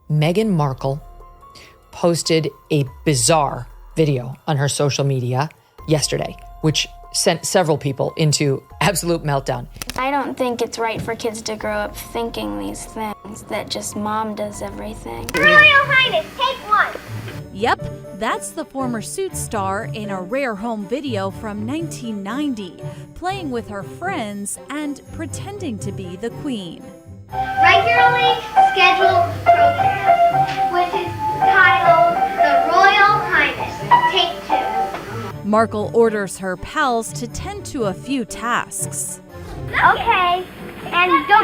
Meghan Markle posted a bizarre video on her social media yesterday, which sent several people into absolute meltdown. I don't think it's right for kids to grow up thinking these things, that just mom does everything. Royal Highness, take one. Yep, that's the former Suits star in a rare home video from 1990, playing with her friends and pretending to be the Queen. Regularly scheduled program, which is titled The Royal Highness, take two. Markle orders her pals to tend to a few tasks. Okay, and go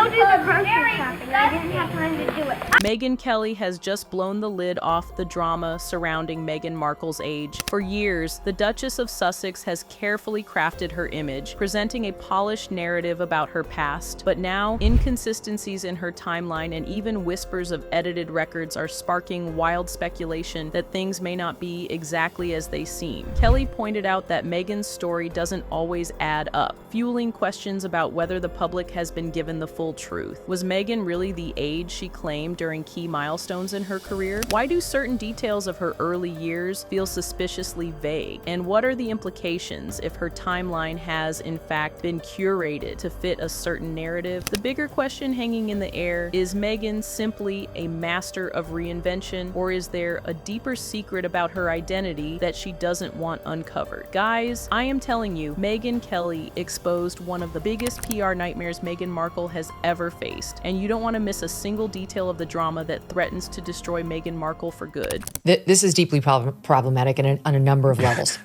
do the grocery shopping. I didn't have time to do it. Megyn Kelly has just blown the lid off the drama surrounding Meghan Markle's age. For years, the Duchess of Sussex has carefully crafted her image, presenting a polished narrative about her past. But now, inconsistencies in her timeline and even whispers of edited records are sparking wild speculation that things may not be exactly as they seem. Kelly pointed out that Meghan's story doesn't always add up, fueling questions about whether the public has been given the full truth. Was Megyn really the age she claimed during key milestones in her career? Why do certain details of her early years feel suspiciously vague? And what are the implications if her timeline has, in fact, been curated to fit a certain narrative? The bigger question hanging in the air is Megyn simply a master of reinvention, or is there a deeper secret about her identity that she doesn't want uncovered? Guys, I am telling you, Megyn Kelly exposed one of the biggest PR nightmares Meghan Markle has ever faced, and you don't want to miss a single detail of the drama that threatens to destroy Meghan Markle for good. This is deeply problematic on a number of levels.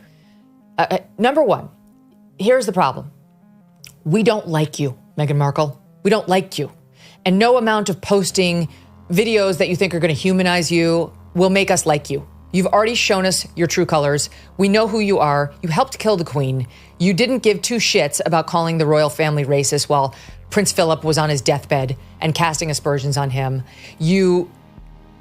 Number one, here's the problem. We don't like you, Meghan Markle. We don't like you. And no amount of posting videos that you think are going to humanize you will make us like you. You've already shown us your true colors. We know who you are. You helped kill the Queen. You didn't give two shits about calling the royal family racist while Prince Philip was on his deathbed and casting aspersions on him. You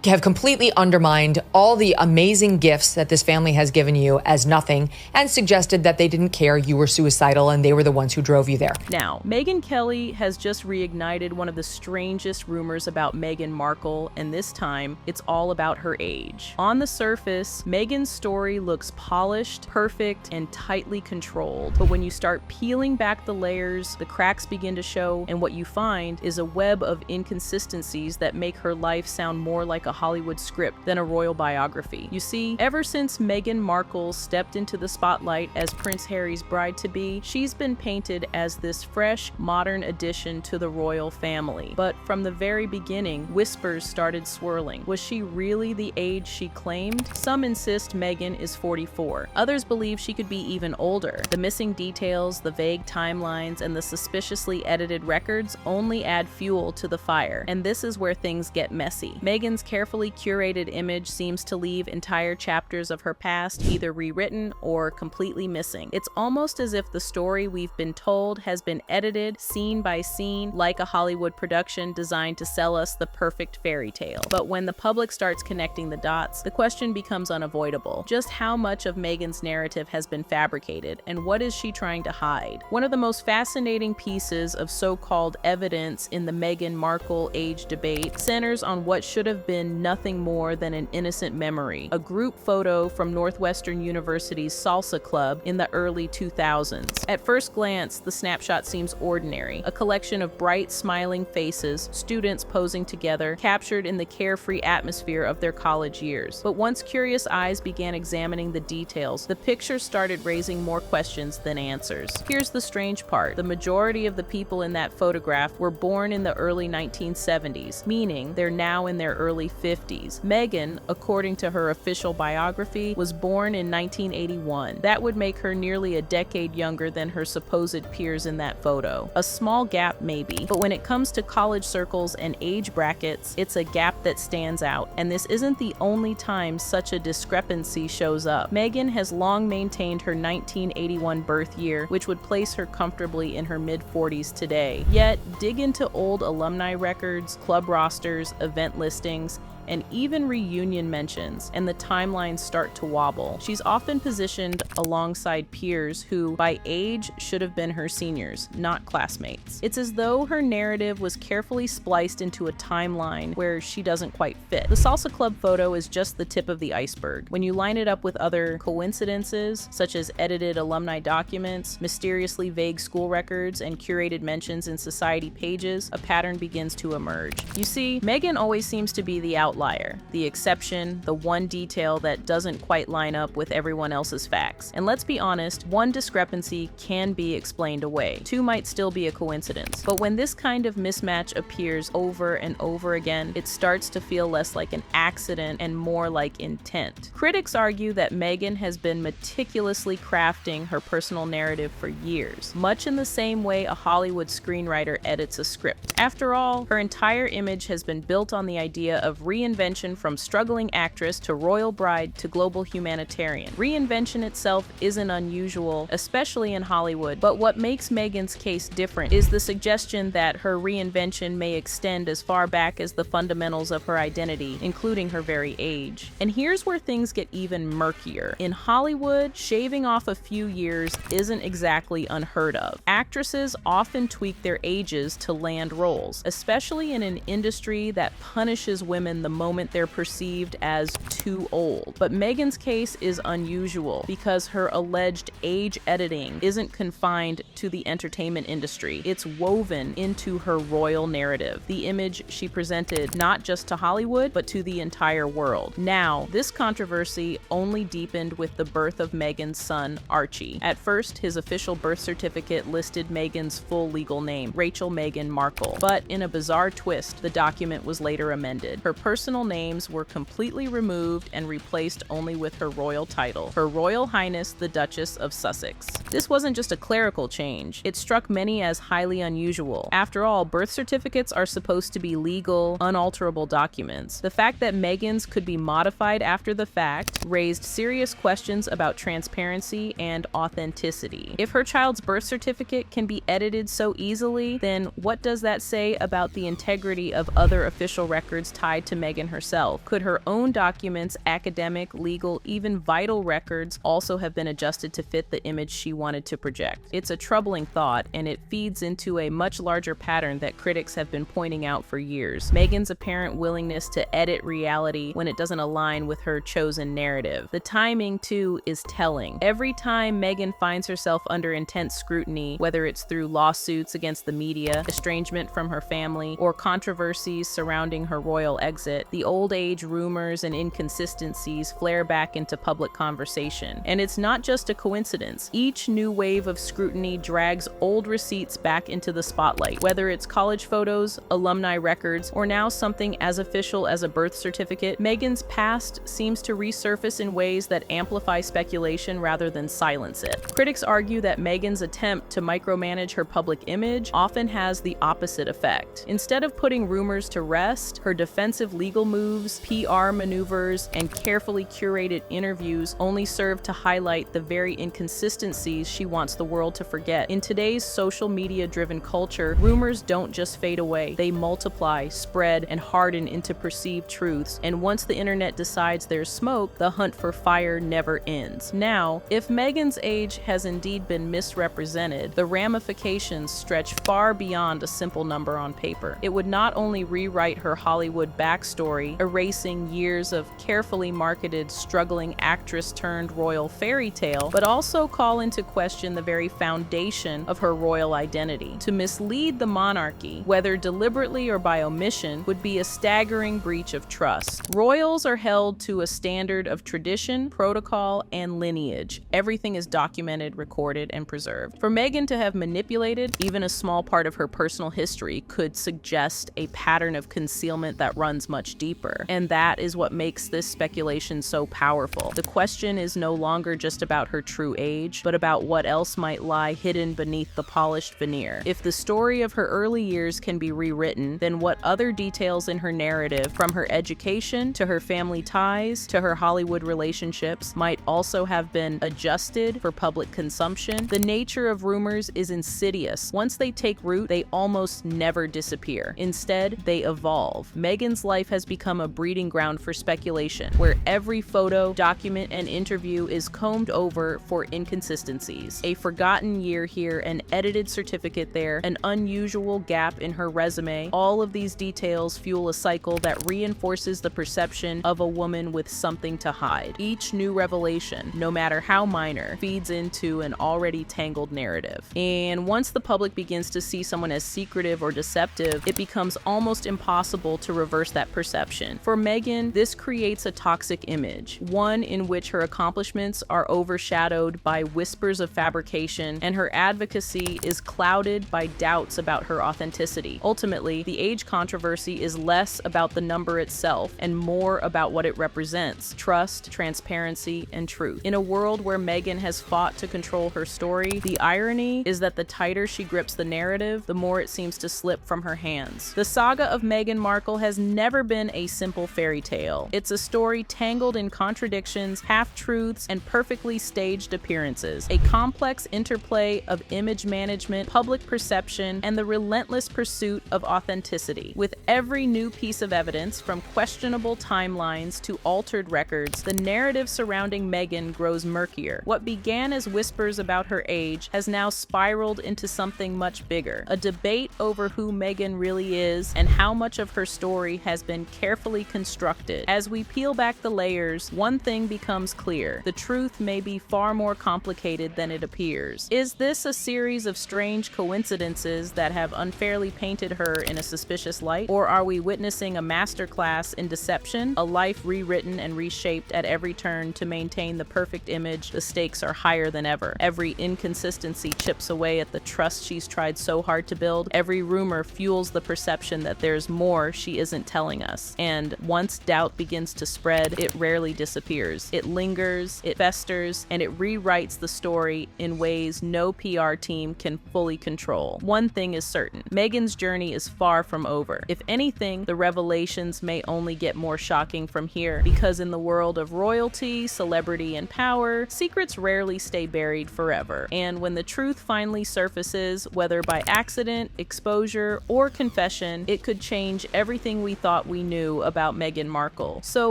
have completely undermined all the amazing gifts that this family has given you as nothing and suggested that they didn't care you were suicidal and they were the ones who drove you there. Now, Megyn Kelly has just reignited one of the strangest rumors about Meghan Markle, and this time, it's all about her age. On the surface, Meghan's story looks polished, perfect, and tightly controlled. But when you start peeling back the layers, the cracks begin to show, and what you find is a web of inconsistencies that make her life sound more like a Hollywood script than a royal biography. You see, ever since Meghan Markle stepped into the spotlight as Prince Harry's bride-to-be, she's been painted as this fresh, modern addition to the royal family. But from the very beginning, whispers started swirling. Was she really the age she claimed? Some insist Megyn is 44. Others believe she could be even older. The missing details, the vague timelines, and the suspiciously edited records only add fuel to the fire. And this is where things get messy. Meghan's carefully curated image seems to leave entire chapters of her past either rewritten or completely missing. It's almost as if the story we've been told has been edited scene by scene like a Hollywood production designed to sell us the perfect fairy tale. But when the public starts connecting the dots, the question becomes unavoidable. Just how much of Meghan's narrative has been fabricated, and what is she trying to hide? One of the most fascinating pieces of so-called evidence in the Meghan Markle age debate centers on what should have been nothing more than an innocent memory, a group photo from Northwestern University's salsa club in the early 2000s. At first glance, the snapshot seems ordinary, a collection of bright, smiling faces, students posing together, captured in the carefree atmosphere of their college years. But once curious eyes began examining the details, the picture started raising more questions than answers. Here's the strange part. The majority of the people in that photograph were born in the early 1970s, meaning they're now in their early 50s. Megyn, according to her official biography, was born in 1981. That would make her nearly a decade younger than her supposed peers in that photo. A small gap maybe, but when it comes to college circles and age brackets, it's a gap that stands out. And this isn't the only time such a discrepancy shows up. Megyn has long maintained her 1981 birth year, which would place her comfortably in her mid-40s today. Yet, dig into old alumni records, club rosters, event listings, and even reunion mentions, and the timelines start to wobble. She's often positioned alongside peers who, by age, should have been her seniors, not classmates. It's as though her narrative was carefully spliced into a timeline where she doesn't quite fit. The Salsa Club photo is just the tip of the iceberg. When you line it up with other coincidences, such as edited alumni documents, mysteriously vague school records, and curated mentions in society pages, a pattern begins to emerge. You see, Megyn always seems to be the outlier, the exception, the one detail that doesn't quite line up with everyone else's facts. And let's be honest, one discrepancy can be explained away. Two might still be a coincidence. But when this kind of mismatch appears over and over again, it starts to feel less like an accident and more like intent. Critics argue that Megyn has been meticulously crafting her personal narrative for years, much in the same way a Hollywood screenwriter edits a script. After all, her entire image has been built on the idea of reinvention, from struggling actress to royal bride to global humanitarian. Reinvention itself isn't unusual, especially in Hollywood, but what makes Megyn's case different is the suggestion that her reinvention may extend as far back as the fundamentals of her identity, including her very age. And here's where things get even murkier. In Hollywood, shaving off a few years isn't exactly unheard of. Actresses often tweak their ages to land roles, especially in an industry that punishes women the moment they're perceived as too old. But Megyn's case is unusual because her alleged age editing isn't confined to the entertainment industry. It's woven into her royal narrative, the image she presented not just to Hollywood, but to the entire world. Now, this controversy only deepened with the birth of Megyn's son, Archie. At first, his official birth certificate listed Megyn's full legal name, Rachel Meghan Markle. But in a bizarre twist, the document was later amended. Her personal names were completely removed and replaced only with her royal title, Her Royal Highness the Duchess of Sussex. This wasn't just a clerical change. It struck many as highly unusual. After all, birth certificates are supposed to be legal, unalterable documents. The fact that Megyn's could be modified after the fact raised serious questions about transparency and authenticity. If her child's birth certificate can be edited so easily, then what does that say about the integrity of other official records tied to Megyn herself? Could her own documents, academic, legal, even vital records also have been adjusted to fit the image she wanted to project? It's a troubling thought, and it feeds into a much larger pattern that critics have been pointing out for years. Megyn's apparent willingness to edit reality when it doesn't align with her chosen narrative. The timing, too, is telling. Every time Megyn finds herself under intense scrutiny, whether it's through lawsuits against the media, estrangement from her family, or controversies surrounding her royal exit, the old age rumors and inconsistencies flare back into public conversation. And it's not just a coincidence. Each new wave of scrutiny drags old receipts back into the spotlight, whether it's college photos, alumni records, or now something as official as a birth certificate. Megyn's past seems to resurface in ways that amplify speculation rather than silence it. Critics argue that Megyn's attempt to micromanage her public image often has the opposite effect. Instead of putting rumors to rest, her defensive legal moves, PR maneuvers, and carefully curated interviews only serve to highlight the very inconsistencies she wants the world to forget. In today's social media-driven culture, rumors don't just fade away. They multiply, spread, and harden into perceived truths, and once the internet decides there's smoke, the hunt for fire never ends. Now, if Megyn's age has indeed been misrepresented, the ramifications stretch far beyond a simple number on paper. It would not only rewrite her Hollywood backstory, erasing years of carefully marketed struggling actress turned royal fairy tale, but also call into question the very foundation of her royal identity. To mislead the monarchy, whether deliberately or by omission, would be a staggering breach of trust. Royals are held to a standard of tradition, protocol, and lineage. Everything is documented, recorded, and preserved. For Megyn to have manipulated even a small part of her personal history could suggest a pattern of concealment that runs much deeper. And that is what makes this speculation so powerful. The question is no longer just about her true age, but about what else might lie hidden beneath the polished veneer. If the story of her early years can be rewritten, then what other details in her narrative, from her education to her family ties to her Hollywood relationships, might also have been adjusted for public consumption? The nature of rumors is insidious. Once they take root, they almost never disappear. Instead, they evolve. Megyn's life has become a breeding ground for speculation, where every photo, document, and interview is combed over for inconsistencies. A forgotten year here, an edited certificate there, an unusual gap in her resume. All of these details fuel a cycle that reinforces the perception of a woman with something to hide. Each new revelation, no matter how minor, feeds into an already tangled narrative. And once the public begins to see someone as secretive or deceptive, it becomes almost impossible to reverse that perception. For Megyn, this creates a toxic image, one in which her accomplishments are overshadowed by whispers of fabrication, and her advocacy is clouded by doubts about her authenticity. Ultimately, the age controversy is less about the number itself and more about what it represents: trust, transparency, and truth. In a world where Megyn has fought to control her story, the irony is that the tighter she grips the narrative, the more it seems to slip from her hands. The saga of Meghan Markle has never been a simple fairy tale. It's a story tangled in contradictions, half-truths, and perfectly staged appearances. A complex interplay of image management, public perception, and the relentless pursuit of authenticity. With every new piece of evidence, from questionable timelines to altered records, the narrative surrounding Megyn grows murkier. What began as whispers about her age has now spiraled into something much bigger, a debate over who Megyn really is and how much of her story has been carefully constructed. As we peel back the layers, one thing becomes clear: the truth may be far more complicated than it appears. Is this a series of strange coincidences that have unfairly painted her in a suspicious light? Or are we witnessing a masterclass in deception, a life rewritten and reshaped at every turn to maintain the perfect image? The stakes are higher than ever. Every inconsistency chips away at the trust she's tried so hard to build. Every rumor fuels the perception that there's more she isn't telling us. And once doubt begins to spread, it rarely disappears. It lingers, it festers, and it rewrites the story in ways no PR team can fully control. One thing is certain: Megyn's journey is far from over. If anything, the revelations may only get more shocking from here, because in the world of royalty, celebrity, and power, secrets rarely stay buried forever. And when the truth finally surfaces, whether by accident, exposure, or confession, it could change everything we thought we knew about Meghan Markle. So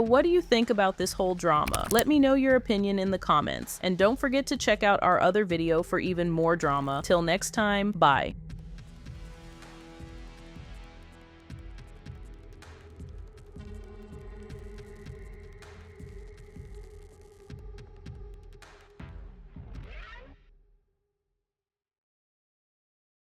what do you think about this whole drama? Let me know your opinion in the comments, and don't forget to check out our other video for even more drama. Till next time, bye.